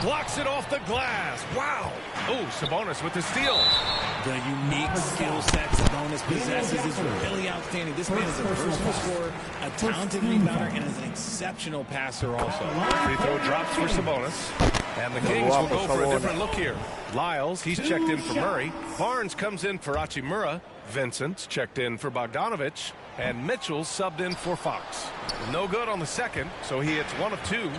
Blocks it off the glass. Wow. Oh, Sabonis with the steal. The unique skill set Sabonis possesses is really outstanding. This man is a versatile scorer, a talented rebounder, and is an exceptional passer also. Free throw drops for Sabonis. And the Kings will go for a different look here. Lyles, he's checked in for Murray. Barnes comes in for Hachimura. Vincent's checked in for Bogdanovich. And Mitchell's subbed in for Fox. No good on the second, so he hits 1 of 2.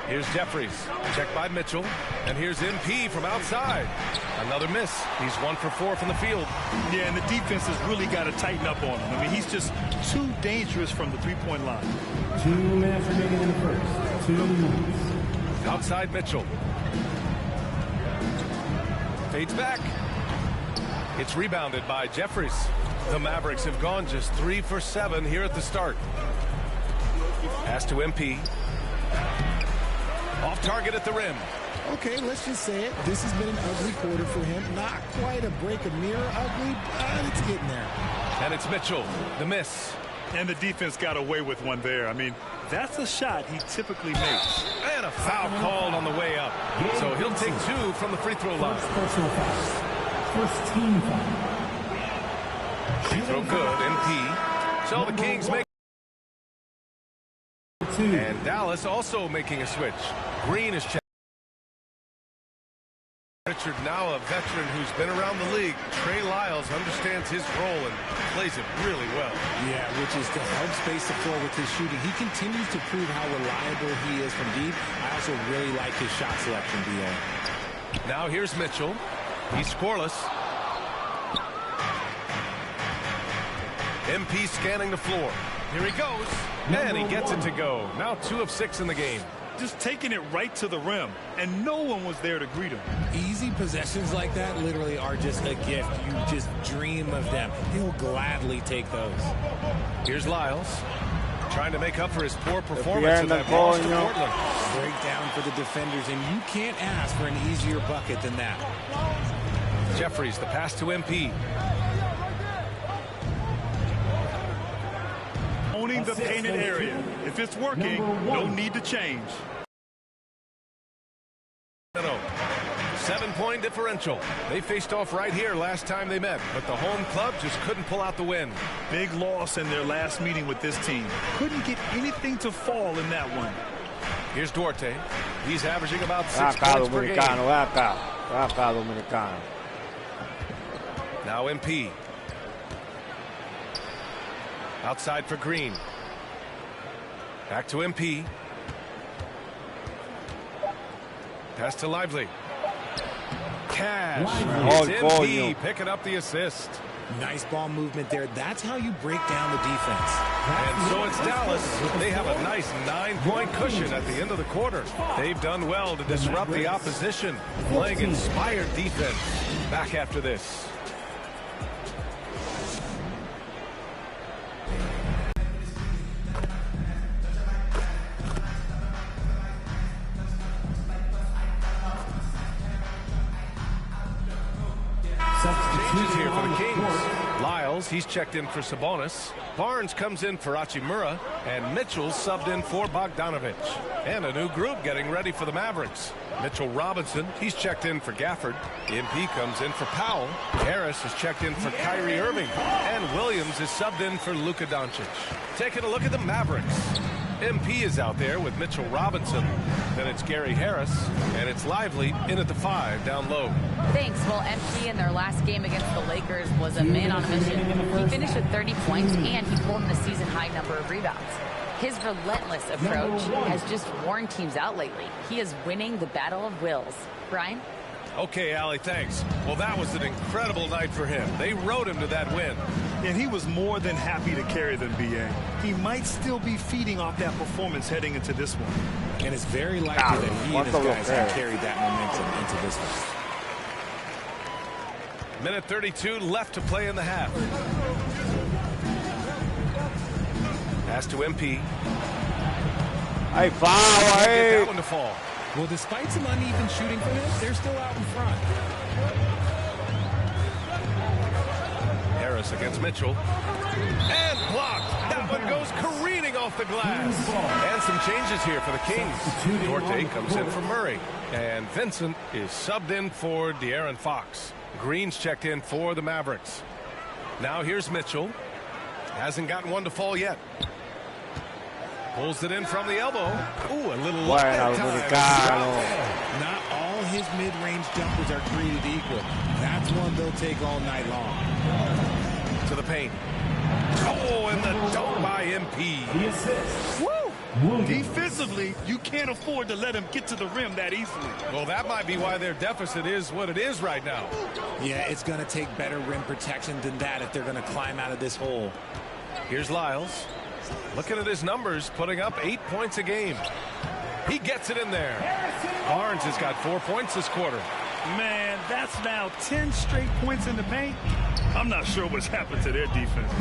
Here's Jeffries, checked by Mitchell. And here's MP from outside. Another miss. He's 1 for 4 from the field. Yeah, and the defense has really got to tighten up on him. I mean, he's just too dangerous from the three-point line. 2 minutes remaining in the first. 2 minutes. Outside Mitchell. Fades back. It's rebounded by Jeffries. The Mavericks have gone just 3 for 7 here at the start. Pass to MP. Off target at the rim. Okay, let's just say it. This has been an ugly quarter for him. Not quite a break of mirror ugly, but it's getting there. And it's Mitchell, the miss. And the defense got away with one there. I mean, that's a shot he typically makes. And a foul called on the way up. So he'll take 2 from the free throw line. First team foul. Free throw good, MP. So the Kings make. And Dallas also making a switch. Green is checked. Richard, now a veteran who's been around the league. Trey Lyles understands his role and plays it really well. Yeah, which is to help space the floor with his shooting. He continues to prove how reliable he is from deep. I also really like his shot selection, B.A. Now here's Mitchell. He's scoreless. MP scanning the floor. Here he goes. And he gets it to go. Now 2 of 6 in the game. Just taking it right to the rim, and no one was there to greet him. Easy possessions like that literally are just a gift. You just dream of them. He'll gladly take those. Here's Lyles, trying to make up for his poor performance in that loss to Portland. Breakdown for the defenders, and you can't ask for an easier bucket than that. Jeffries, the pass to MP. Owning the painted area. If it's working, no need to change. 7-point differential. They faced off right here last time they met, but the home club just couldn't pull out the win. Big loss in their last meeting with this team. Couldn't get anything to fall in that one. Here's Duarte. He's averaging about 6 points per game. Now MP. Outside for Green. Back to MP. Pass to Lively. Cash. It's MP picking up the assist. Nice ball movement there. That's how you break down the defense. And so it's Dallas. They have a nice 9-point cushion at the end of the quarter. They've done well to disrupt the opposition, playing inspired defense. Back after this. Changes here for the Kings. Lyles, he's checked in for Sabonis. Barnes comes in for Hachimura. And Mitchell subbed in for Bogdanovich. And a new group getting ready for the Mavericks. Mitchell Robinson, he's checked in for Gafford. MP comes in for Powell. Harris is checked in for Kyrie Irving. And Williams is subbed in for Luka Doncic. Taking a look at the Mavericks. MP is out there with Mitchell Robinson. Then it's Gary Harris. And it's Lively in at the 5 down low. Thanks. Well, MP in their last game against the Lakers was a man on a mission. He finished with 30 points and he pulled in a season-high number of rebounds. His relentless approach has just worn teams out lately. He is winning the battle of wills. Brian? Okay, Allie, thanks. Well, that was an incredible night for him. They rode him to that win. And he was more than happy to carry them, B.A. He might still be feeding off that performance heading into this one. And it's very likely that he and his guys have carried that momentum into this one. Minute 32 left to play in the half. Pass to MP. Hey, foul, Get that one to fall. Well, despite some uneven shooting from him, they're still out in front. Harris against Mitchell. And blocked. That one goes careening off the glass. And some changes here for the Kings. Duarte comes in for Murray. And Vincent is subbed in for De'Aaron Fox. Green's checked in for the Mavericks. Now here's Mitchell. Hasn't gotten one to fall yet. Pulls it in from the elbow. Ooh, a little look that time. Not all his mid-range jumpers are created equal. That's one they'll take all night long. To the paint. Oh, and the dunk by MP. The assist. Woo! Defensively, you can't afford to let him get to the rim that easily. Well, that might be why their deficit is what it is right now. Yeah, it's going to take better rim protection than that if they're going to climb out of this hole. Here's Lyles. Looking at his numbers, putting up 8 points a game. He gets it in there. Barnes has got 4 points this quarter. Man, that's now 10 straight points in the paint. I'm not sure what's happened to their defense.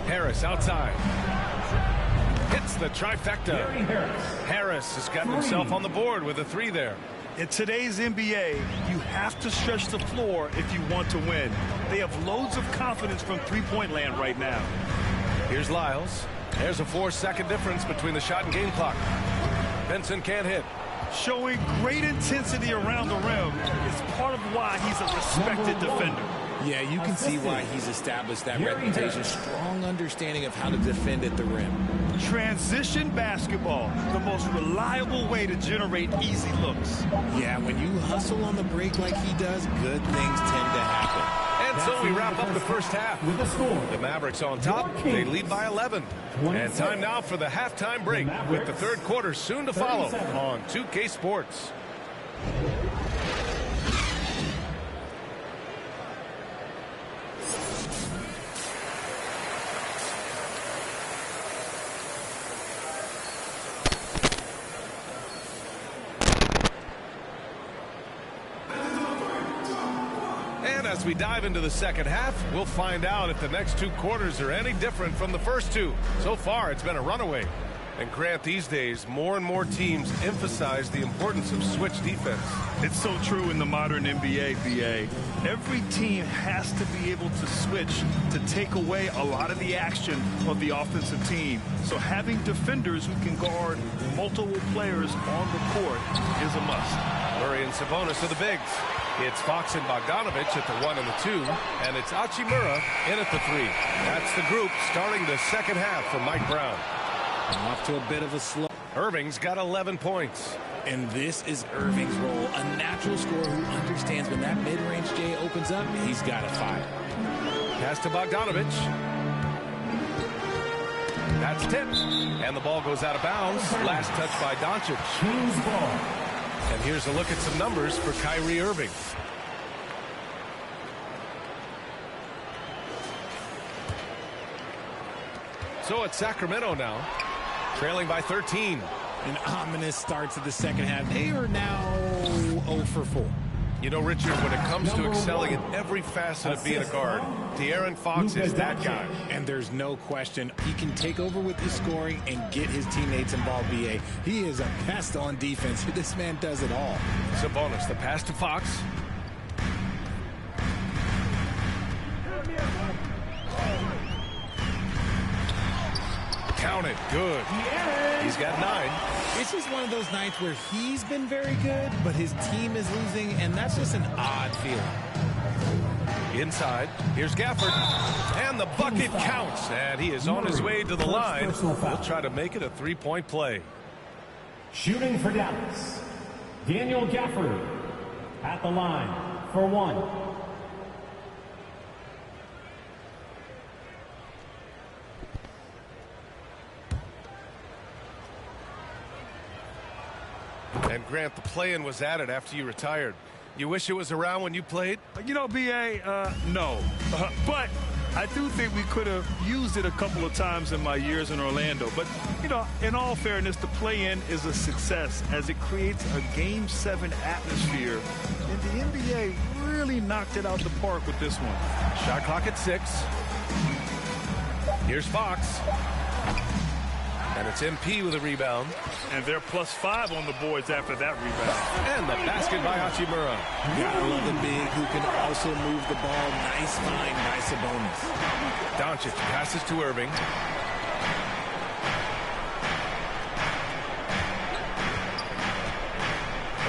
Harris outside. Hits the trifecta. Harris has gotten himself on the board with a 3 there. In today's NBA, you have to stretch the floor if you want to win. They have loads of confidence from three-point land right now. Here's Lyles. There's a 4-second difference between the shot and game clock. Benson can't hit. Showing great intensity around the rim is part of why he's a respected defender. Yeah, you can see why he's established that reputation. Strong understanding of how to defend at the rim. Transition basketball, the most reliable way to generate easy looks. Yeah, when you hustle on the break like he does, good things tend to happen. And so we wrap up the first half. With a score. The Mavericks on top. They lead by 11. And time now for the halftime break with the third quarter soon to follow on 2K Sports. As we dive into the second half, we'll find out if the next 2 quarters are any different from the first 2. So far, it's been a runaway. And Grant, these days, more and more teams emphasize the importance of switch defense. It's so true in the modern NBA, BA. Every team has to be able to switch to take away a lot of the action of the offensive team. So having defenders who can guard multiple players on the court is a must. Murray and Sabonis are the bigs. It's Fox and Bogdanovich at the 1 and the 2, and it's Hachimura in at the 3. That's the group starting the second half for Mike Brown. Off to a bit of a slow. Irving's got 11 points. And this is Irving's role, a natural scorer who understands when that mid-range J opens up, he's got to fire. Pass to Bogdanovich. That's tipped, and the ball goes out of bounds. Last touch by Doncic. Kings ball. And here's a look at some numbers for Kyrie Irving. So it's Sacramento now, trailing by 13. An ominous start to the second half. They are now 0 for 4. You know, Richard, when it comes to excelling in every facet of being a guard, De'Aaron Fox is that guy. And there's no question he can take over with the scoring and get his teammates involved, BA. He is a pest on defense. This man does it all. Sabonis, the pass to Fox. Count it. Good. He's got 9. It's just one of those nights where he's been very good, but his team is losing, and that's just an odd feeling. Inside. Here's Gafford. And the bucket counts. And he is on his way to the line. He'll try to make it a 3-point play. Shooting for Dallas, Daniel Gafford at the line for 1. And Grant, the play-in was added after you retired. You wish it was around when you played? You know, BA, no. But I do think we could have used it a couple of times in my years in Orlando. But, you know, in all fairness, the play-in is a success as it creates a Game 7 atmosphere. And the NBA really knocked it out the park with this one. Shot clock at 6. Here's Fox. And it's MP with a rebound. And they're +5 on the boards after that rebound. And the basket by Hachimura. Gotta love the big who can also move the ball. Nice find by Sabonis. Doncic passes to Irving.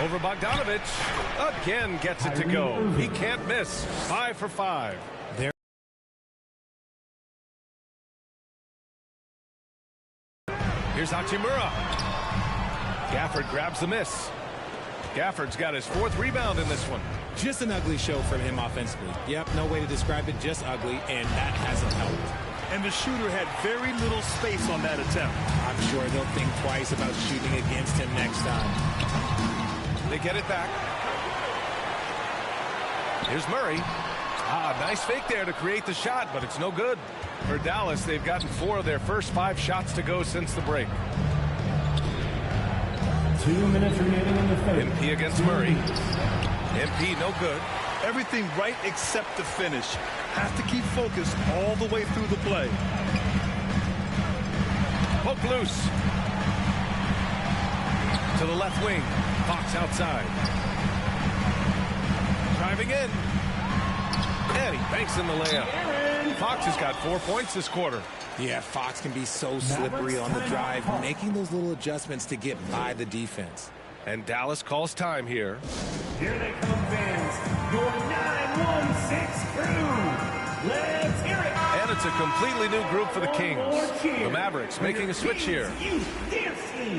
Over Bogdanovich. Again gets it to go. He can't miss. 5 for 5. Here's Hachimura. Gafford grabs the miss. Gafford's got his 4th rebound in this one. Just an ugly show from him offensively. Yep, no way to describe it, just ugly, and that hasn't helped. And the shooter had very little space on that attempt. I'm sure they'll think twice about shooting against him next time. They get it back. Here's Murray. Nice fake there to create the shot, but it's no good. For Dallas, they've gotten 4 of their first 5 shots to go since the break. 2 minutes remaining in the third. MP against Murray. MP no good. Everything right except the finish. Has to keep focused all the way through the play. Poke loose. To the left wing. Fox outside. Driving in. And he banks in the layup. Fox has got 4 points this quarter. Yeah, Fox can be so slippery on the drive, making those little adjustments to get by the defense. And Dallas calls time here. Here they come, fans. Your 916 crew. Let's hear it. And it's a completely new group for the Kings. The Mavericks making a switch here.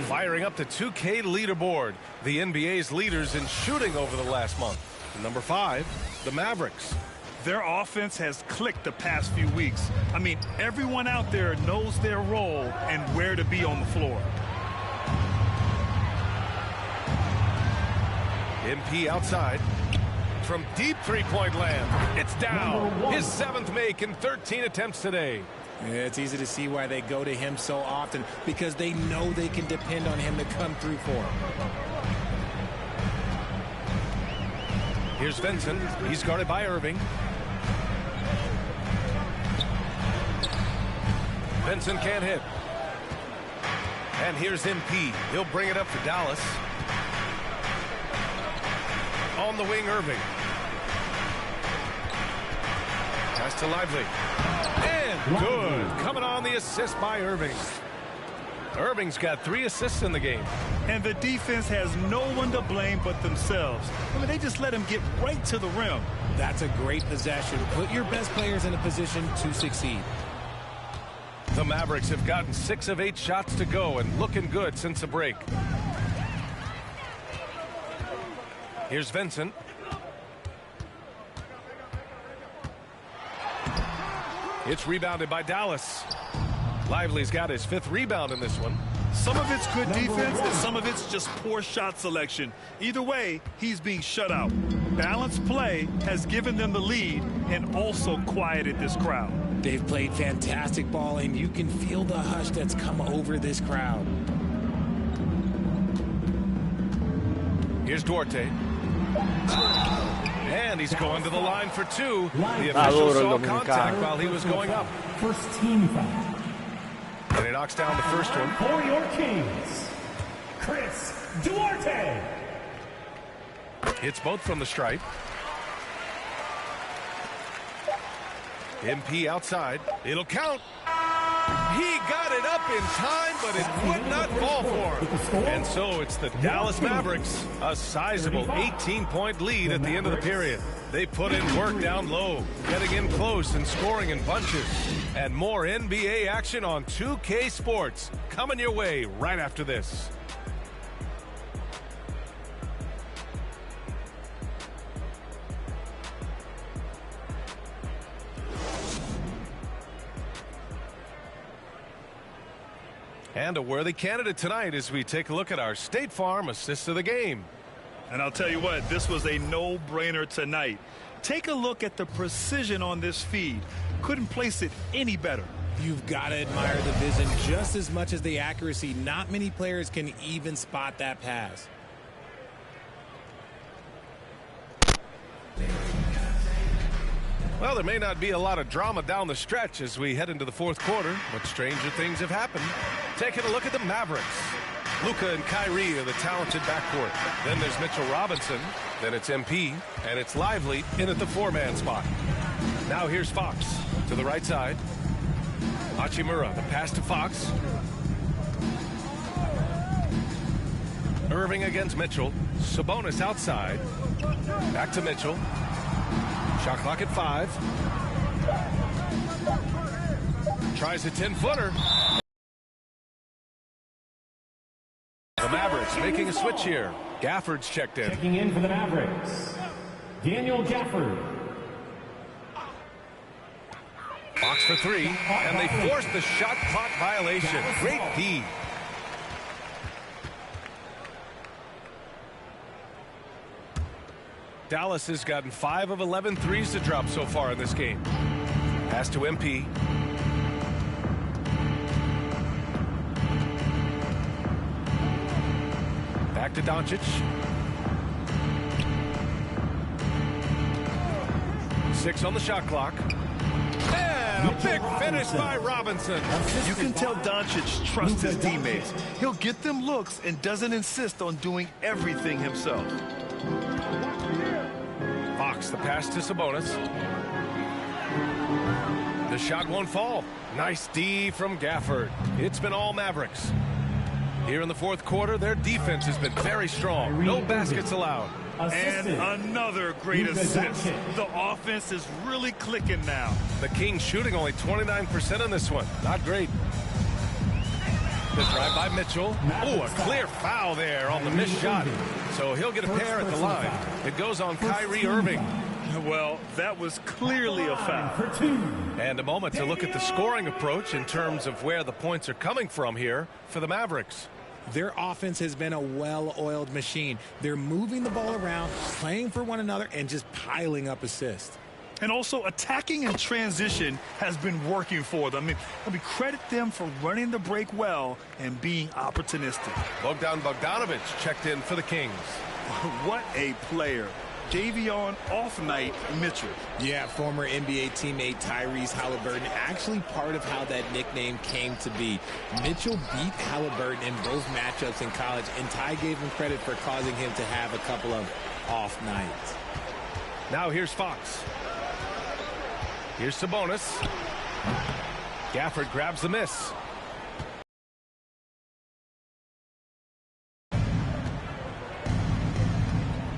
Firing up the 2K leaderboard. The NBA's leaders in shooting over the last month. Number 5, the Mavericks. Their offense has clicked the past few weeks. I mean, everyone out there knows their role and where to be on the floor. MP outside. From deep three-point land. It's down. His 7th make in 13 attempts today. Yeah, it's easy to see why they go to him so often, because they know they can depend on him to come through for them. Here's Vincent. He's guarded by Irving. Vincent can't hit. And here's MP. He'll bring it up for Dallas. On the wing, Irving. Pass to Lively. And good. Coming on the assist by Irving. Irving's got 3 assists in the game. And the defense has no one to blame but themselves. I mean, they just let him get right to the rim. That's a great possession. Put your best players in a position to succeed. The Mavericks have gotten 6 of 8 shots to go and looking good since the break. Here's Vincent. It's rebounded by Dallas. Lively's got his 5th rebound in this one. Some of it's good defense and some of it's just poor shot selection. Either way, he's being shut out. Balanced play has given them the lead and also quieted this crowd. They've played fantastic ball, and you can feel the hush that's come over this crowd. Here's Duarte. And he's going to the line for 2. The official saw contact while he was going up. First team foul. And he knocks down the first one. For your Kings, Chris Duarte. Hits both from the stripe. MP outside. It'll count. He got it up in time, but it would not fall for him. And so it's the Dallas Mavericks, a sizable 18-point lead at the end of the period. They put in work down low, getting in close and scoring in bunches. And more NBA action on 2K Sports coming your way right after this. And a worthy candidate tonight as we take a look at our State Farm assist of the game. And I'll tell you what, this was a no-brainer tonight. Take a look at the precision on this feed. Couldn't place it any better. You've got to admire the vision just as much as the accuracy. Not many players can even spot that pass. Well, there may not be a lot of drama down the stretch as we head into the fourth quarter, but stranger things have happened. Taking a look at the Mavericks. Luka and Kyrie are the talented backcourt. Then there's Mitchell Robinson. Then it's MP. And it's Lively in at the four-man spot. Now here's Fox to the right side. Hachimura, the pass to Fox. Irving against Mitchell. Sabonis outside. Back to Mitchell. Shot clock at 5. Tries a 10-footer. The Mavericks making a switch here. Gafford's checked in. Checking in for the Mavericks, Daniel Gafford. Fox for 3, and they force the shot clock violation. Great D. Dallas has gotten 5 of 11 threes to drop so far in this game. Pass to MP. Back to Doncic. 6 on the shot clock. And a big finish by Robinson. You can tell Doncic trusts his teammates. He'll get them looks and doesn't insist on doing everything himself. Fox, the pass to Sabonis. The shot won't fall. Nice D from Gafford. It's been all Mavericks. Here in the fourth quarter, their defense has been very strong. No baskets allowed. And another great assist. The offense is really clicking now. The Kings shooting only 29% in this one. Not great. The drive by Mitchell. Oh, a clear foul there on the missed shot. So he'll get a pair at the line. It goes on Kyrie Irving. Well, that was clearly a foul. And a moment to look at the scoring approach in terms of where the points are coming from here for the Mavericks. Their offense has been a well-oiled machine. They're moving the ball around, playing for one another, and just piling up assists. And also attacking in transition has been working for them. I mean, credit them for running the break well and being opportunistic. Bogdanovich checked in for the Kings. What a player. Davion off night Mitchell. Yeah, former NBA teammate Tyrese Halliburton, actually part of how that nickname came to be. Mitchell beat Halliburton in both matchups in college, and Ty gave him credit for causing him to have a couple of off nights. Now here's Fox. Here's Sabonis. Gafford grabs the miss.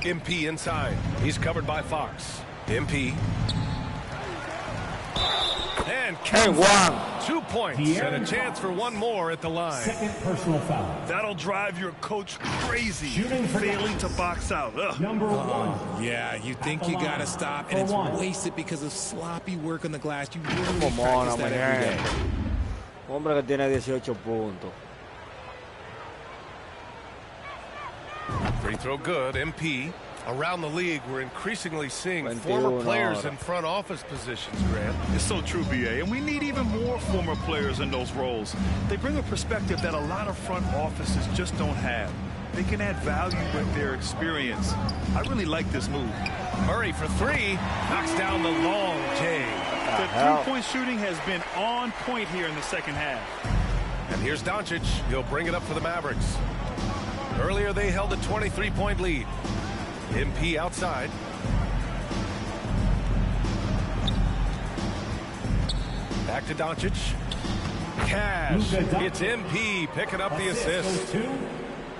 MP inside. He's covered by Fox. MP. And one. 2 points and a chance for one more at the line. Second personal foul. That'll drive your coach crazy, failing to box out. Number 1. Yeah, you think you got to stop, and it's wasted because of sloppy work on the glass. You really Come on, practice that every day. Hombre que tiene 18 puntos. Free throw good. MP. Around the league, we're increasingly seeing former players in front office positions, Grant. It's so true, BA, and we need even more former players in those roles. They bring a perspective that a lot of front offices just don't have. They can add value with their experience. I really like this move. Murray for 3. Knocks down the long J. The three-point shooting has been on point here in the second half. And here's Doncic. He'll bring it up for the Mavericks. Earlier, they held a 23-point lead. MP outside. Back to Doncic. Cash. It's MP picking up the assist.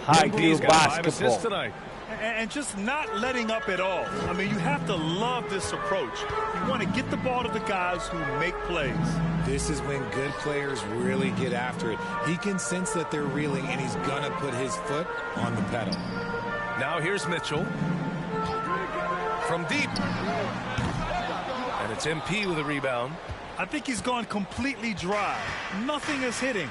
High-Q got 5 assists basketball. tonight. And just not letting up at all. I mean, you have to love this approach. You want to get the ball to the guys who make plays. This is when good players really get after it. He can sense that they're reeling, and he's going to put his foot on the pedal. Now here's Mitchell. From deep. And it's MP with a rebound. I think he's gone completely dry. Nothing is hitting.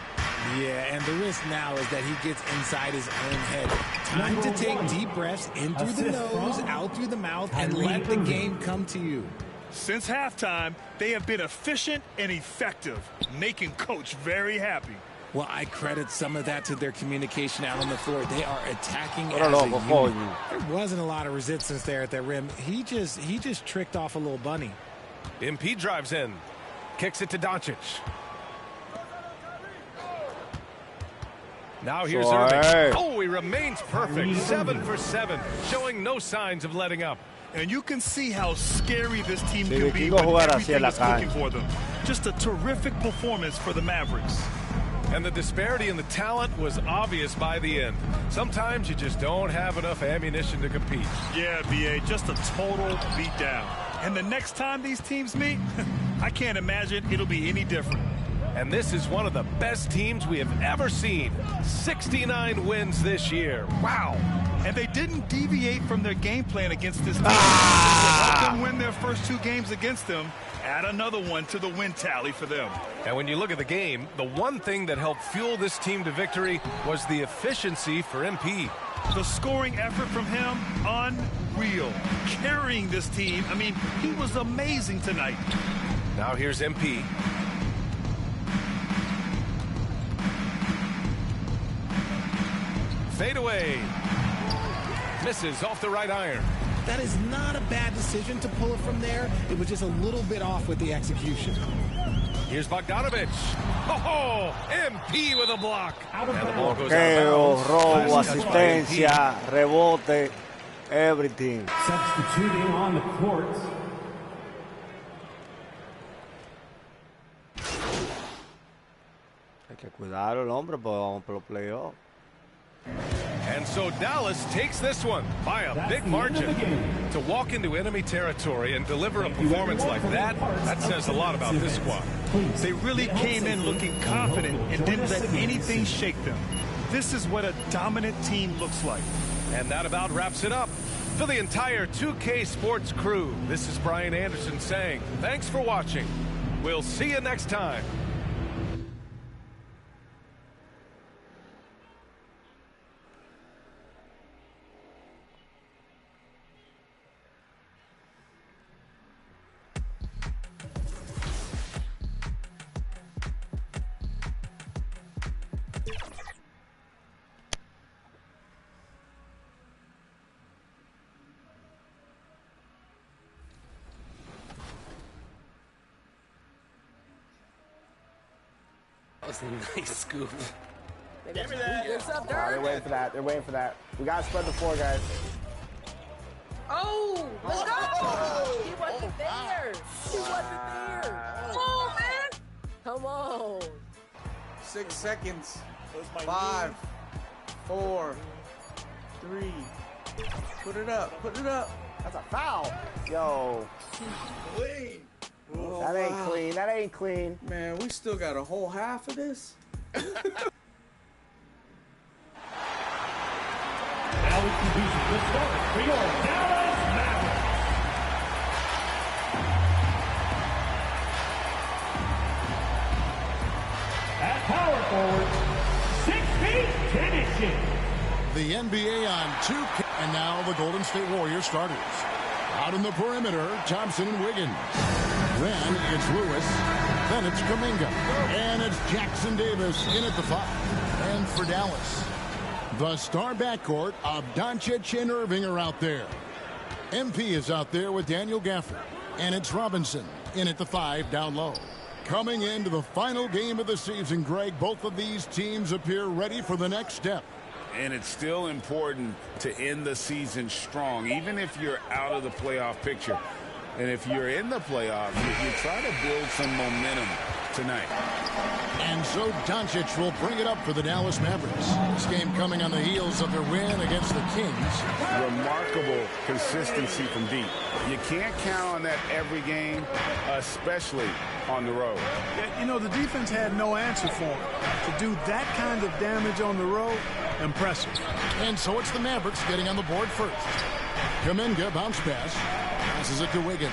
Yeah, and the risk now is that he gets inside his own head. Time to take deep breaths in through the nose, out through the mouth, and let the game come to you. Since halftime, they have been efficient and effective, making Coach very happy. Well, I credit some of that to their communication out on the floor. They are attacking as a unit. There wasn't a lot of resistance there at that rim. He just tricked off a little bunny. MP drives in. Kicks it to Doncic. Now here's Irving. Oh, he remains perfect. 7 for 7. Showing no signs of letting up. And you can see how scary this team can be when everything is clicking for them. Just a terrific performance for the Mavericks. And the disparity in the talent was obvious by the end. Sometimes you just don't have enough ammunition to compete. Yeah, B.A., just a total beatdown. And the next time these teams meet, I can't imagine it'll be any different. And this is one of the best teams we have ever seen. 69 wins this year. Wow. And they didn't deviate from their game plan against this team. To help them win their first 2 games against them, add another one to the win tally for them. And when you look at the game, the one thing that helped fuel this team to victory was the efficiency for MP. The scoring effort from him, unreal. Carrying this team, I mean, he was amazing tonight. Now here's MP. Fade away. Misses off the right iron. That is not a bad decision to pull it from there. It was just a little bit off with the execution. Here's Bogdanovich. Oh, MP with a block. And the ball goes out of bounds. Robo, asistencia, rebote, everything. Substituting on the court. Hay que cuidarlo el hombre, porque vamos por los playoffs. And so Dallas takes this one by a big margin. To walk into enemy territory and deliver a performance like that, that says a lot about this squad. They really came in looking confident and didn't let anything shake them. This is what a dominant team looks like. And that about wraps it up. For the entire 2K Sports crew, this is Brian Anderson saying, thanks for watching. We'll see you next time. That was a nice scoop. Give me that. What's up, Dirk? They're waiting for that. They're waiting for that. We got to spread the floor, guys. Oh, let's go. He wasn't there. He wasn't there. Come on, man. Come on. 6 seconds. 5, 4, 3. Put it up. Put it up. That's a foul. Yo. Clean. Oh, that ain't clean. That ain't clean. Man, we still got a whole half of this. Now we can do some good stuff for your Dallas Mavericks. At power forward, 6 feet, 10 inches. The NBA on 2K. And now the Golden State Warriors starters. Out in the perimeter, Thompson and Wiggins. Then it's Lewis. Then it's Kuminga. And it's Jackson Davis in at the 5. And for Dallas, the star backcourt of Doncic and Irving are out there. MP is out there with Daniel Gafford. And it's Robinson in at the 5 down low. Coming into the final game of the season, Greg, both of these teams appear ready for the next step. And it's still important to end the season strong, even if you're out of the playoff picture. And if you're in the playoffs, you try to build some momentum tonight. And so Doncic will bring it up for the Dallas Mavericks. This game coming on the heels of their win against the Kings. Remarkable consistency from deep. You can't count on that every game, especially on the road. Yeah, you know, the defense had no answer for him. To do that kind of damage on the road, impressive. And so it's the Mavericks getting on the board first. Kuminga bounce pass. Passes it to Wiggins.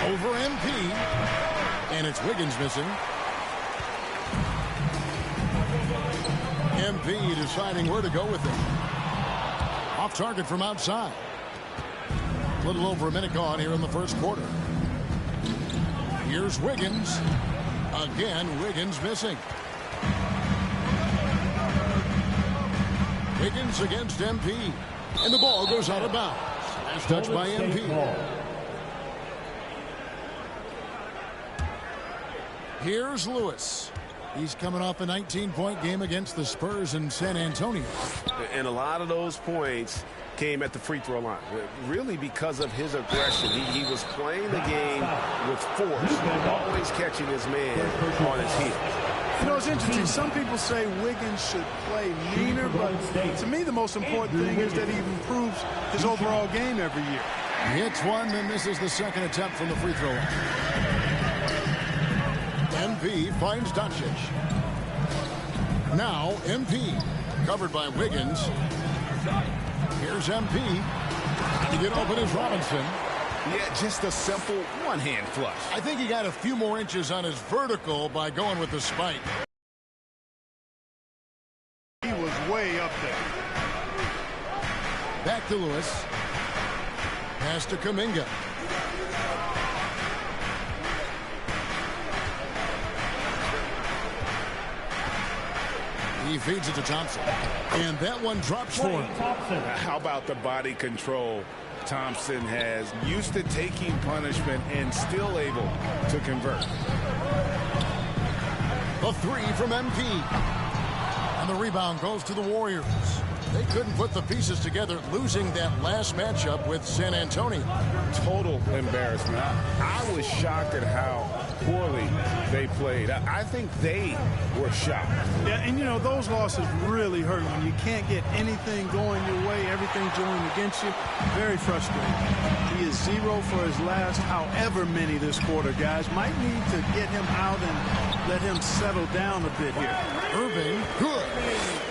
Over MP. And it's Wiggins missing. MP deciding where to go with it. Off target from outside. A little over a minute gone here in the first quarter. Here's Wiggins. Again, Wiggins missing. Wiggins against MP. And the ball goes out of bounds. Last touch by MP. Here's Lewis. He's coming off a 19-point game against the Spurs in San Antonio. And a lot of those points came at the free throw line, really because of his aggression. He was playing the game with force, always catching his man on his heels. You know, it's interesting. Some people say Wiggins should play meaner, but to me the most important thing is that he improves his overall game every year. He hits one, then misses the second attempt from the free throw line. MP finds Doncic. Now MP, covered by Wiggins. Here's MP. To get open is Robinson. Yeah, just a simple one-hand flush. I think he got a few more inches on his vertical by going with the spike. He was way up there. Back to Lewis. Pass to Kuminga. He feeds it to Thompson. And that one drops for him. How about the body control Thompson has? Used to taking punishment and still able to convert. The three from MP. And the rebound goes to the Warriors. They couldn't put the pieces together, losing that last matchup with San Antonio. Total embarrassment. I was shocked at how poorly they played. I think they were shocked. Yeah, and you know, those losses really hurt when you can't get anything going your way, everything's going against you. Very frustrating. He is 0 for his last however many this quarter, guys. Might need to get him out and let him settle down a bit here. Irving, good.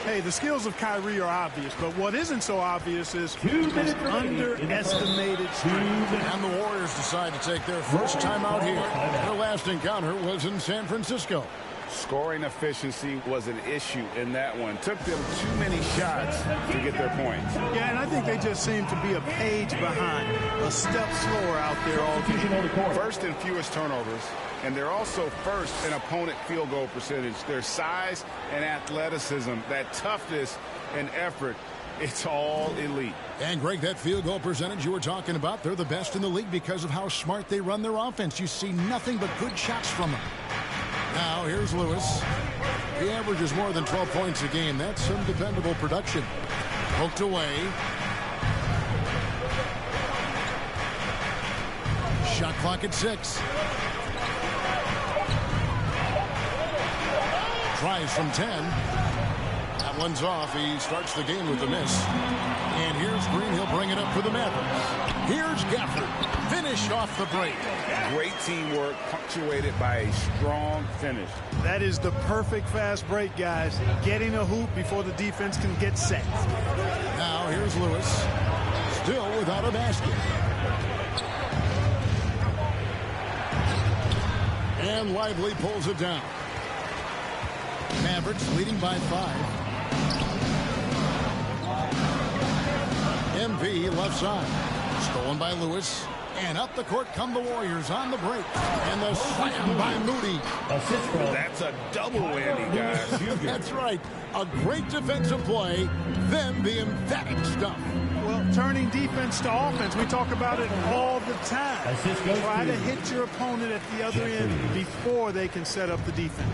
Hey, the skills of Kyrie are obvious, but what isn't so obvious is his underestimated strength. And the Warriors decide to take their first time out here. Their last encounter was in San Francisco. Scoring efficiency was an issue in that one. Took them too many shots to get their points. Yeah, and I think they just seem to be a page behind, a step slower out there all game. First in fewest turnovers, and they're also first in opponent field goal percentage. Their size and athleticism, that toughness and effort, it's all elite. And, Greg, that field goal percentage you were talking about, they're the best in the league because of how smart they run their offense. You see nothing but good shots from them. Now, here's Lewis. He averages more than 12 points a game. That's some dependable production. Poked away. Shot clock at 6. Tries from 10. That one's off. He starts the game with a miss. And here's Green. He'll bring it up for the Mavericks. Here's Gafford. Finish off the break. Great teamwork punctuated by a strong finish. That is the perfect fast break, guys. Getting a hoop before the defense can get set. Now here's Lewis. Still without a basket. And Lively pulls it down. Mavericks leading by 5. MP left side. Stolen by Lewis. And up the court come the Warriors on the break. And the slam by Moody. That's a double whammy, guys. That's right. A great defensive play, then the emphatic stuff. Well, turning defense to offense, we talk about it all the time. Try to hit your opponent at the other end before they can set up the defense.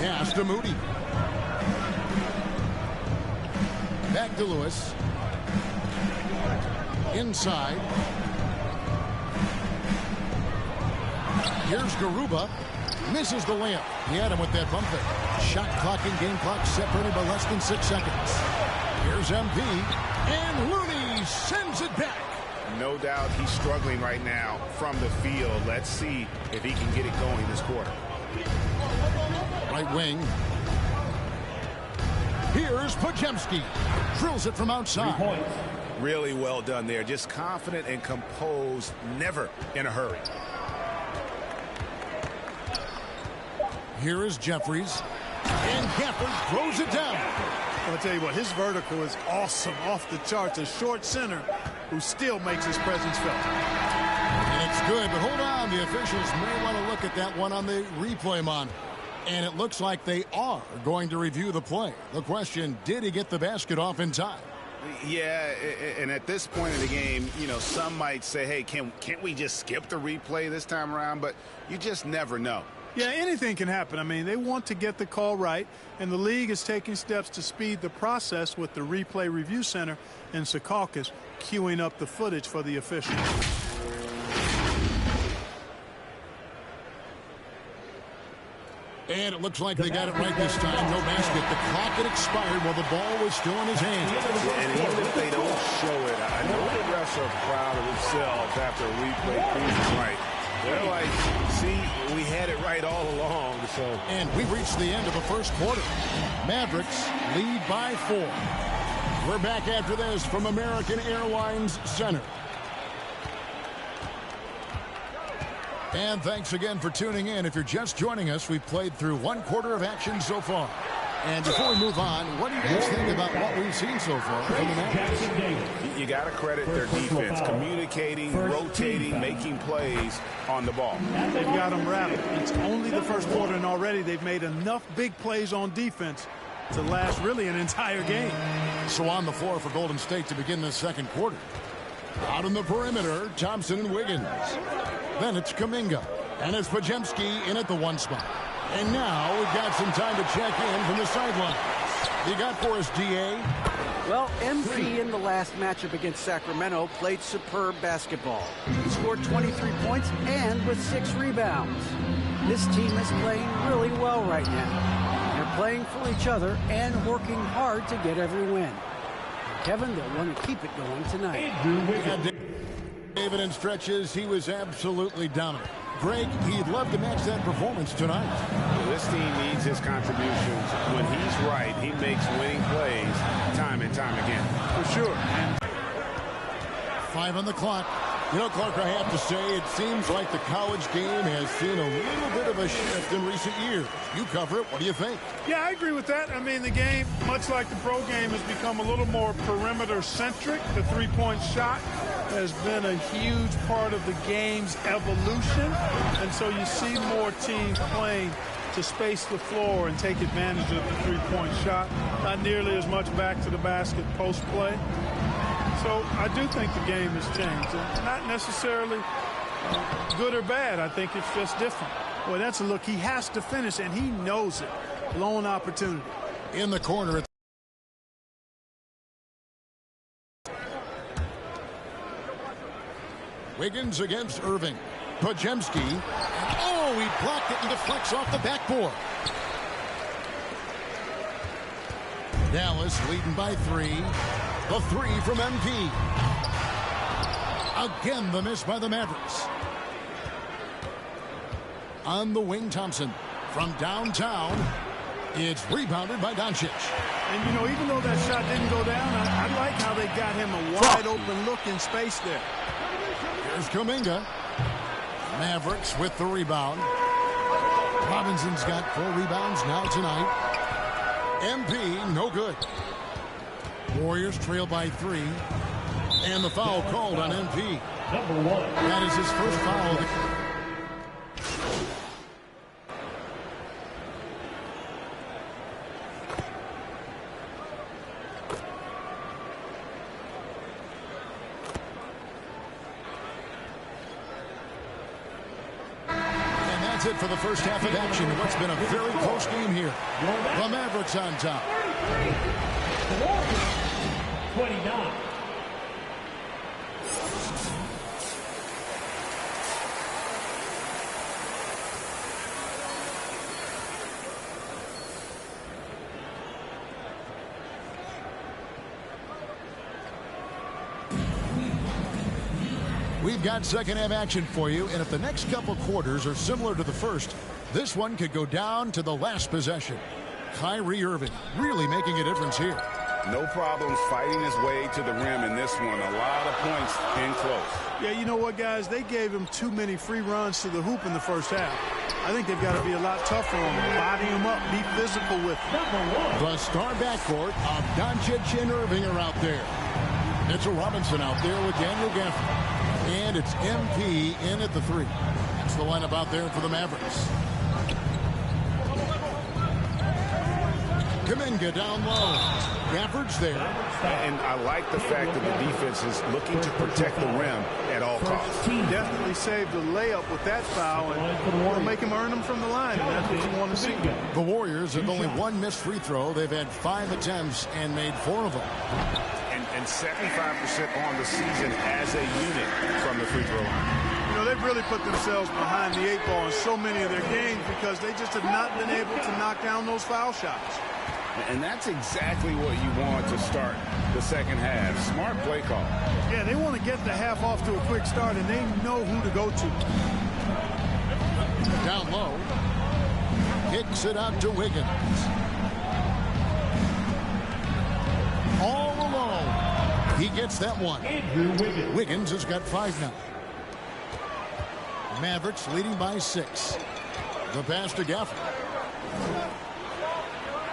Pass to Moody. Back to Lewis. Inside. Here's Garuba. Misses the layup. He had him with that bump fake. Shot clock and game clock separated by less than 6 seconds. Here's MP. And Looney sends it back. No doubt he's struggling right now from the field. Let's see if he can get it going this quarter. Right wing. Here's Podziemski. Drills it from outside. Really well done there. Just confident and composed. Never in a hurry. Here is Jeffries. And Gafford throws it down. I'll tell you what, his vertical is awesome, off the charts. A short center who still makes his presence felt. And it's good, but hold on. The officials may want to look at that one on the replay monitor. And it looks like they are going to review the play. The question, did he get the basket off in time? Yeah, and at this point in the game, you know, some might say, hey, can't we just skip the replay this time around? But you just never know. Yeah, anything can happen. I mean, they want to get the call right, and the league is taking steps to speed the process with the Replay Review Center in Secaucus queuing up the footage for the officials. And it looks like they got it right this time. No basket. The clock had expired while the ball was still in his hand. And even if they don't show it, I know the refs are proud of themselves after a replay proves it right. They're like, see, we had it right all along. So. And we've reached the end of the first quarter. Mavericks lead by 4. We're back after this from American Airlines Center. And thanks again for tuning in. If you're just joining us, we've played through 1 quarter of action so far. And before we move on, what do you guys think about what we've seen so far from the Mavericks? You got to credit their defense, communicating, rotating, making plays on the ball. They've got them wrapped. It's only the first quarter, and already they've made enough big plays on defense to last really an entire game. So on the floor for Golden State to begin this second quarter. Out on the perimeter, Thompson and Wiggins. Then it's Kuminga. And it's Podziemski in at the 1 spot. And now we've got some time to check in from the sidelines. You got for us, D.A.? Well, MP in the last matchup against Sacramento played superb basketball. He scored 23 points and with 6 rebounds. This team is playing really well right now. They're playing for each other and working hard to get every win. Kevin, they'll want to keep it going tonight. David in stretches, he was absolutely dominant. Greg, he'd love to match that performance tonight. This team needs his contributions. When he's right, he makes winning plays time and time again. For sure. 5 on the clock. You know, Clark, I have to say, it seems like the college game has seen a little bit of a shift in recent years. You cover it. What do you think? Yeah, I agree with that. I mean, the game, much like the pro game, has become a little more perimeter-centric. The three-point shot has been a huge part of the game's evolution. And so you see more teams playing to space the floor and take advantage of the three-point shot. Not nearly as much back to the basket post-play. So I do think the game has changed. Not necessarily good or bad. I think it's just different. Boy, that's a look. He has to finish, and he knows it. Blown opportunity. In the corner. Wiggins against Irving. Podziemski. Oh, he blocked it and deflects off the backboard. Dallas leading by 3. The 3 from MP. Again, the miss by the Mavericks. On the wing, Thompson. From downtown, it's rebounded by Doncic. And, you know, even though that shot didn't go down, I like how they got him a wide-open look in space there. Here's Kuminga. Mavericks with the rebound. Robinson's got 4 rebounds now tonight. MP, no good. Warriors trail by 3. And the foul called on MP. That is his first foul. And that's it for the first half of action. What's been a very close game here. The Mavericks on top. 29. We've got second half action for you, and if the next couple quarters are similar to the first, this one could go down to the last possession. Kyrie Irving really making a difference here. No problems fighting his way to the rim in this one. A lot of points in close. Yeah, you know what, guys? They gave him too many free runs to the hoop in the first half. I think they've got to be a lot tougher on him. Body him up. Be physical with him. The star backcourt of Doncic and Irving are out there. Mitchell Robinson out there with Daniel Gafford. And it's MP in at the 3. That's the lineup out there for the Mavericks. Kuminga down low. average there. And I like the fact that the defense is looking to protect the rim at all costs. Definitely saved the layup with that foul, and will make him earn them from the line, and that's what you want to see. The Warriors have only one missed free throw. They've had 5 attempts and made 4 of them. And 75% on the season as a unit from the free throw line. You know, they've really put themselves behind the 8 ball in so many of their games because they just have not been able to knock down those foul shots. And that's exactly what you want to start the second half. Smart play call. Yeah, they want to get the half off to a quick start, and they know who to go to. Down low. Kicks it out to Wiggins. All alone. He gets that one. Wiggins has got 5 now. Mavericks leading by 6. The pass to Gafford.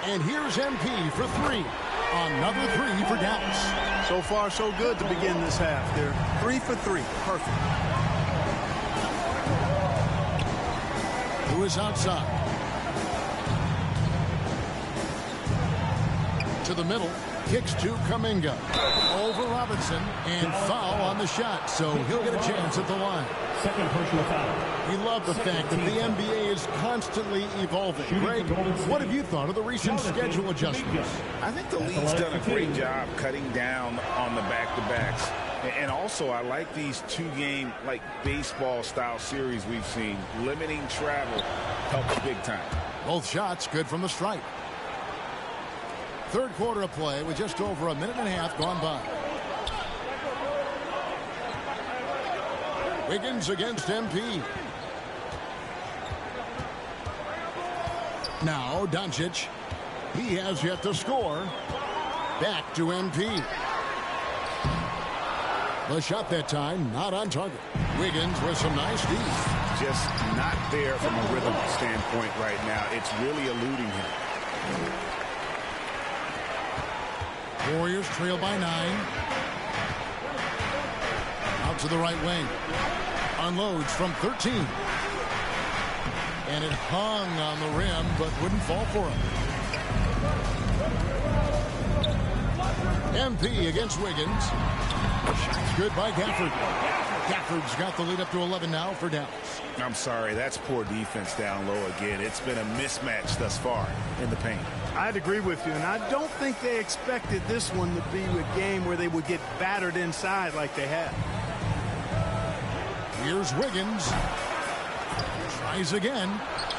And here's MP for 3. Another 3 for Dallas. So far, so good to begin this half. They're 3 for 3. Perfect. Who is outside? To the middle. Kicks to Kuminga. Over Robinson. And foul on the shot. So he'll get a chance at the line. Second personal foul. We love the fact that the NBA is constantly evolving. Greg, what have you thought of the recent schedule adjustments? I think the league's done a great job cutting down on the back-to-backs. And also, I like these 2-game, like, baseball-style series we've seen. Limiting travel helps big time. Both shots good from the stripe. Third quarter of play with just over a minute and a half gone by. Wiggins against MP. Now Doncic. He has yet to score. Back to MP. The shot that time not on target. Wiggins with some nice D. Just not there from a rhythm standpoint right now. It's really eluding him. Warriors trail by 9. Out to the right wing. Unloads from 13. And it hung on the rim, but wouldn't fall for him. MP against Wiggins. Shot's good by Gafford. Gafford's got the lead up to 11 now for Dallas. I'm sorry, that's poor defense down low again. It's been a mismatch thus far in the paint. I'd agree with you, and I don't think they expected this one to be a game where they would get battered inside like they have. Here's Wiggins. Tries again,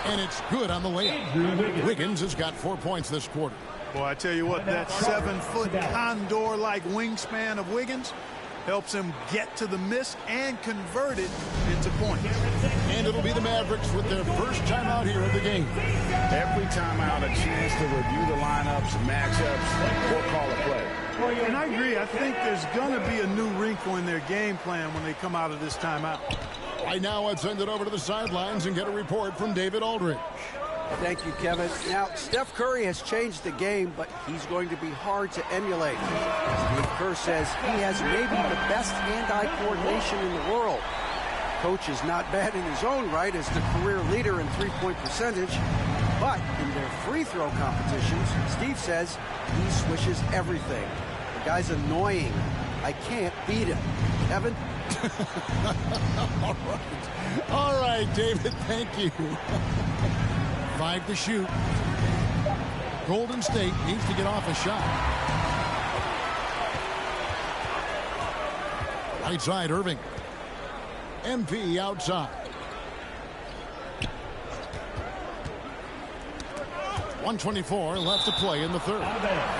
and it's good on the layup. Wiggins has got 4 points this quarter. Boy, I tell you what, that 7-foot condor-like wingspan of Wiggins helps him get to the miss and convert it into points. And it'll be the Mavericks with their first timeout here of the game. Every timeout, a chance to review the lineups, matchups, or call a play. And I agree. I think there's going to be a new wrinkle in their game plan when they come out of this timeout. Right now, I'd send it over to the sidelines and get a report from David Aldridge. Thank you, Kevin. Now, Steph Curry has changed the game, but he's going to be hard to emulate. Steve Kerr says he has maybe the best hand-eye coordination in the world. Coach is not bad in his own right as the career leader in three-point percentage, but in their free throw competitions, Steve says he swishes everything. The guy's annoying. I can't beat him. Kevin? All right, David, thank you. 5 to shoot. Golden State needs to get off a shot. Right side, Irving. MP outside. 1:24 left to play in the third.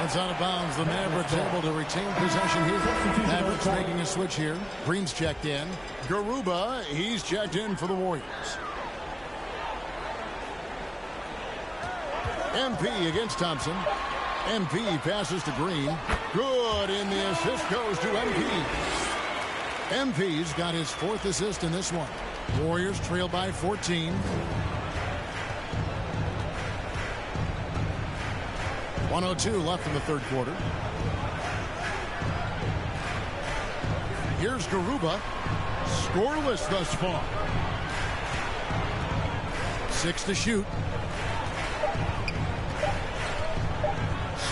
It's out of bounds. The Mavericks able to retain possession here. Mavericks making a switch here. Green's checked in. Garuba, he's checked in for the Warriors. MP against Thompson. MP passes to Green. Good, and the assist goes to MP. MP's got his 4th assist in this one. Warriors trail by 14. 1:02 left in the third quarter. Here's Garuba. Scoreless thus far. 6 to shoot.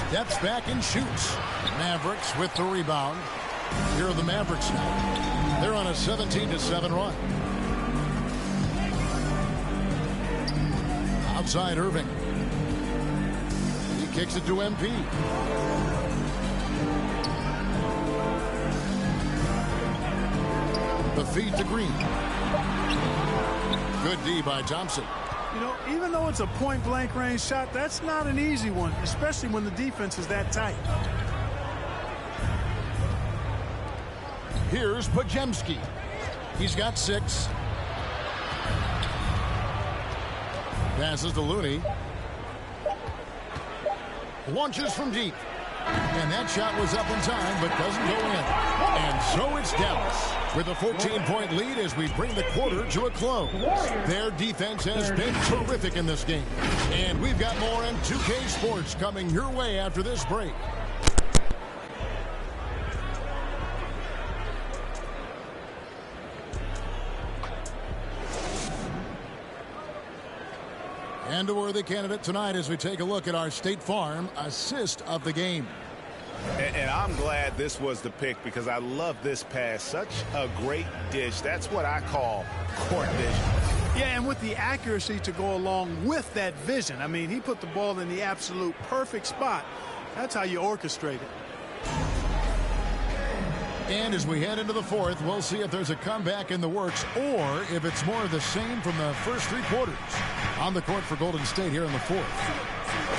Steps back and shoots. Mavericks with the rebound. Here are the Mavericks now. They're on a 17-7 run. Outside Irving. He kicks it to MP. The feed to Green. Good D by Thompson. You know, even though it's a point-blank range shot, that's not an easy one, especially when the defense is that tight. Here's Pajemski. He's got 6. Passes to Looney. Launches from deep. And that shot was up in time, but doesn't go in. And so it's Dallas with a 14-point lead as we bring the quarter to a close. Their defense has been terrific in this game. And we've got more on 2K Sports coming your way after this break. And a worthy candidate tonight as we take a look at our State Farm assist of the game. And I'm glad this was the pick because I love this pass. Such a great dish. That's what I call court vision. Yeah, and with the accuracy to go along with that vision. I mean, he put the ball in the absolute perfect spot. That's how you orchestrate it. And as we head into the fourth, we'll see if there's a comeback in the works or if it's more of the same from the first 3 quarters. On the court for Golden State here in the fourth.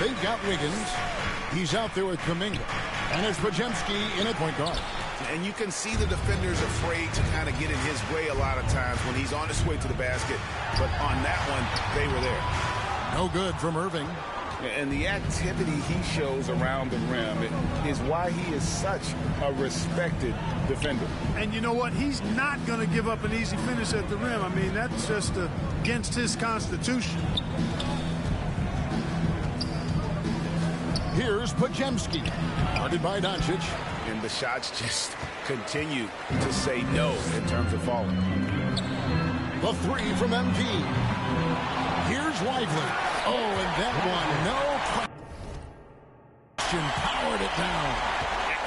They've got Wiggins. He's out there with Kuminga. And it's Pajemski in at point guard. And you can see the defenders afraid to kind of get in his way a lot of times when he's on his way to the basket. But on that one, they were there. No good from Irving. And the activity he shows around the rim is why he is such a respected defender. And you know what? He's not going to give up an easy finish at the rim. I mean, that's just against his constitution. Here's Pajemski. Guarded by Doncic. And the shots just continue to say no in terms of falling. The 3 from MP. Here's Lively. Oh, and that one, no question, powered it down.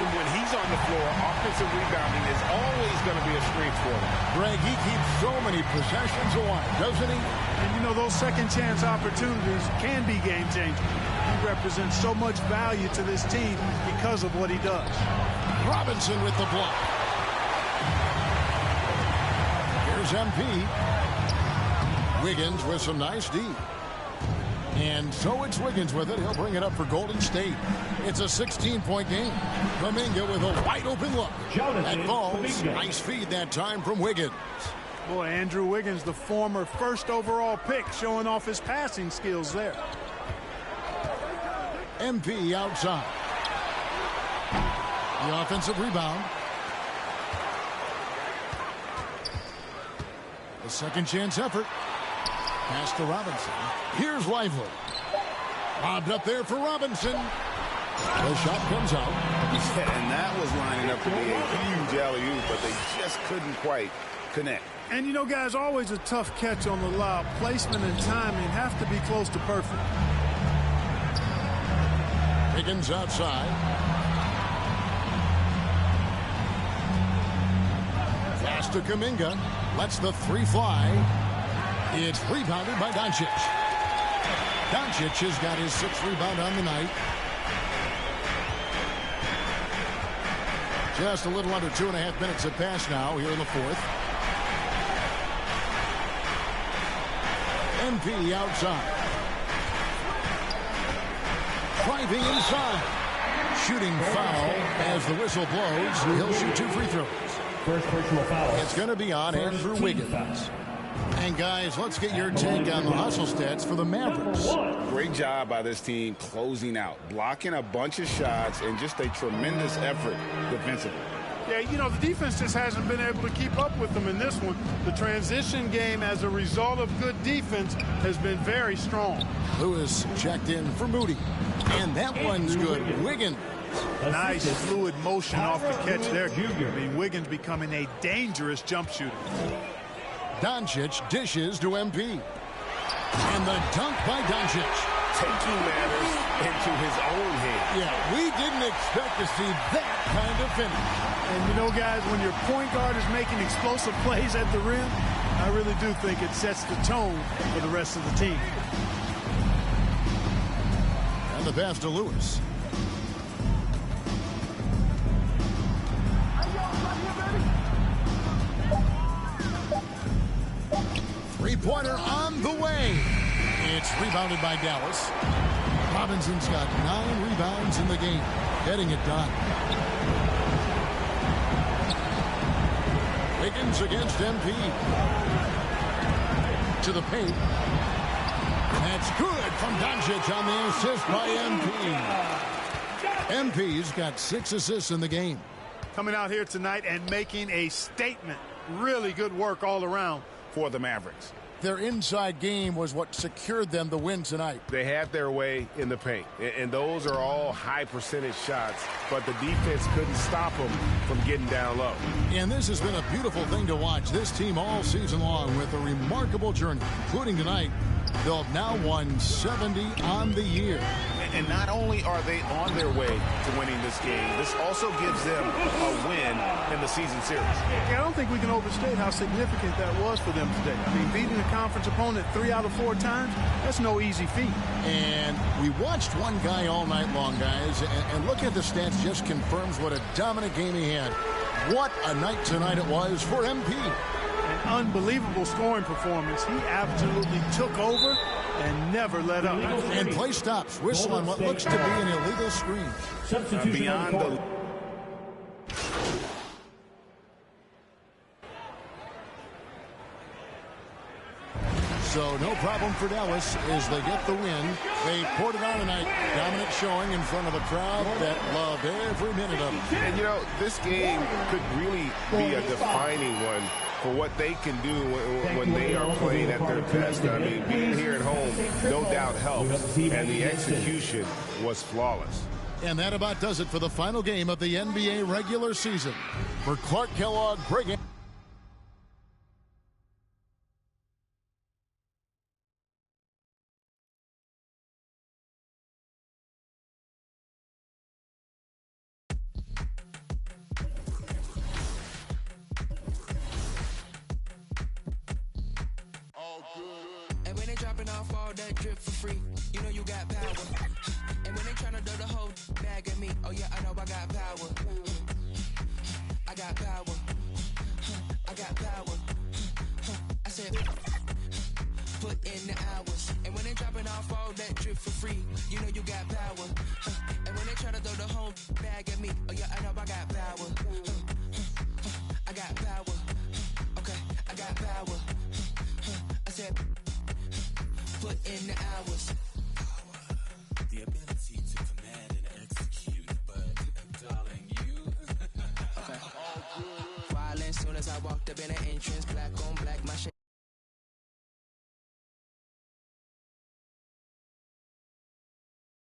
When he's on the floor, offensive rebounding is always going to be a strength for him. Greg, he keeps so many possessions alive, doesn't he? And you know, those second chance opportunities can be game changing. He represents so much value to this team because of what he does. Robinson with the block. Here's MP. Wiggins with some nice D. And so it's Wiggins with it. He'll bring it up for Golden State. It's a 16-point game. Kuminga with a wide-open look. That falls. Nice feed that time from Wiggins. Boy, Andrew Wiggins, the former first overall pick, showing off his passing skills there. MP outside. The offensive rebound. The second chance effort. Pass to Robinson. Here's Lively. Lobbed up there for Robinson. The shot comes out. And that was lining up to be a huge alley-oop, but they just couldn't quite connect. And you know, guys, always a tough catch on the lob. Placement and timing have to be close to perfect. Higgins outside. Pass to Kuminga. Lets the 3 fly. It's rebounded by Doncic. Doncic has got his 6th rebound on the night. Just a little under 2.5 minutes have passed now here in the fourth. MP outside. Driving inside. Shooting foul as the whistle blows. He'll shoot 2 free throws. First personal foul. It's going to be on Andrew Wiggins. And guys, let's get your take on the hustle stats for the Mavericks. Great job by this team closing out, blocking a bunch of shots, and just a tremendous effort defensively. Yeah, you know, the defense just hasn't been able to keep up with them in this one. The transition game, as a result of good defense, has been very strong. Lewis checked in for Moody. And that one's good. Wiggins. Nice fluid motion off the catch there. I mean, Wiggins becoming a dangerous jump shooter. Doncic dishes to MP. And the dunk by Doncic. Taking matters into his own hands. Yeah, we didn't expect to see that kind of finish. And you know, guys, when your point guard is making explosive plays at the rim, I really do think it sets the tone for the rest of the team. And the pass to Lewis. Three-pointer on the way. It's rebounded by Dallas. Robinson's got 9 rebounds in the game, getting it done. Wiggins against MP. To the paint. That's good from Doncic on the assist by MP. MP's got 6 assists in the game. Coming out here tonight and making a statement. Really good work all around for the Mavericks. Their inside game was what secured them the win tonight. They had their way in the paint, and those are all high percentage shots, but the defense couldn't stop them from getting down low. And this has been a beautiful thing to watch this team all season long with a remarkable journey, including tonight. They'll have now won 70 on the year. And not only are they on their way to winning this game, this also gives them a win in the season series. I don't think we can overstate how significant that was for them today. I mean, beating a conference opponent 3 out of 4 times, that's no easy feat. And we watched one guy all night long, guys, and looking at the stats just confirms what a dominant game he had. What a night tonight it was for MP. An unbelievable scoring performance. He absolutely took over and never let up. And play stops. Whistle on what looks to be an illegal screen. Beyond the... So no problem for Dallas as they get the win. They poured it on tonight. Dominant showing in front of a crowd that loved every minute of it. And, you know, this game could really be a defining one for what they can do when they are playing at their best. I mean, being here at home no doubt helps, and the execution was flawless. And that about does it for the final game of the NBA regular season. For Clark Kellogg, Greg... And when they dropping off all that drip for free, you know you got power. And when they tryna do the whole bag at me, oh yeah, I know I got power. I got power. I got power. I said, put in the hours. And when they dropping off all that drip for free, you know you got power. And when they tryna throw the whole bag at me, oh yeah, I know I got power. I got power. Okay, I got power. I said, put in the hours. The ability to command and execute, but darling, you. Okay. Violent soon as I walked up in the entrance, black on